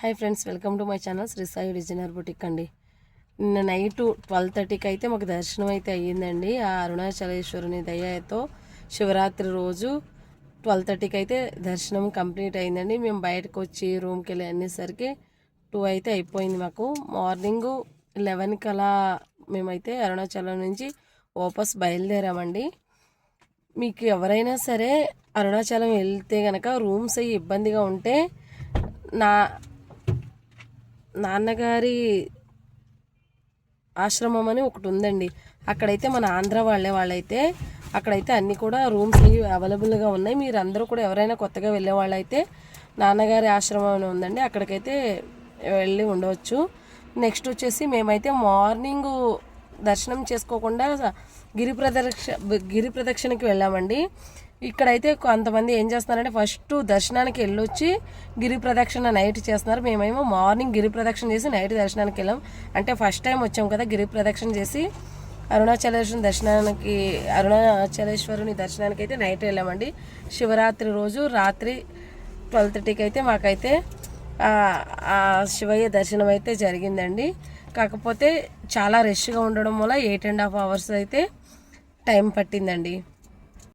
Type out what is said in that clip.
Hi friends, welcome to my channel Shri Sai designer boutique అండి. నిన్న night 12:30కి అయితే మాకు దర్శనం అయితే అయ్యిందండి. ఆ అరుణాచలేశ్వరుని దయతో శివరాత్రి రోజు 12:30కి అయితే దర్శనం కంప్లీట్ అయిందండి. మేము బయటకు వచ్చి రూమ్కి వెళ్ళి అనేసరికి 2 అయితే అయిపోయింది. మాకు మార్నింగ్ 11కి అలా మేమైతే అరుణాచలం నుంచి వాపస్ బయలుదేరామండి. మీకు ఎవరైనా సరే అరుణాచలం వెళ్తే కనుక రూమ్స్ అయ్యి ఇబ్బందిగా ఉంటే నాన్నగారి ఆశ్రమం అని ఒకటి ఉందండి. అక్కడైతే మన ఆంధ్ర వాళ్ళైతే అక్కడైతే అన్నీ కూడా రూమ్స్ అవైలబుల్గా ఉన్నాయి. మీరు అందరూ కూడా ఎవరైనా కొత్తగా వెళ్ళే వాళ్ళైతే నాన్నగారి ఆశ్రమం అని ఉందండి, అక్కడికైతే వెళ్ళి ఉండవచ్చు. నెక్స్ట్ వచ్చేసి మేమైతే మార్నింగ్ దర్శనం చేసుకోకుండా గిరి ప్రదక్షిణకి వెళ్ళామండి. ఇక్కడైతే కొంతమంది ఏం చేస్తున్నారంటే ఫస్ట్ దర్శనానికి వెళ్ళొచ్చి గిరి ప్రదక్షిణ నైట్ చేస్తున్నారు. మేమేమో మార్నింగ్ గిరి ప్రదక్షిణ చేసి నైట్ దర్శనానికి వెళ్ళాం. అంటే ఫస్ట్ టైం వచ్చాం కదా, గిరి ప్రదక్షిణ చేసి అరుణాచలేశ్వరుని దర్శనానికి అయితే నైట్ వెళ్ళామండి. శివరాత్రి రోజు రాత్రి 12:30కి అయితే మాకైతే శివయ్య దర్శనం అయితే జరిగిందండి. కాకపోతే చాలా రష్గా ఉండడం వల్ల 8.5 hours అయితే టైం పట్టిందండి.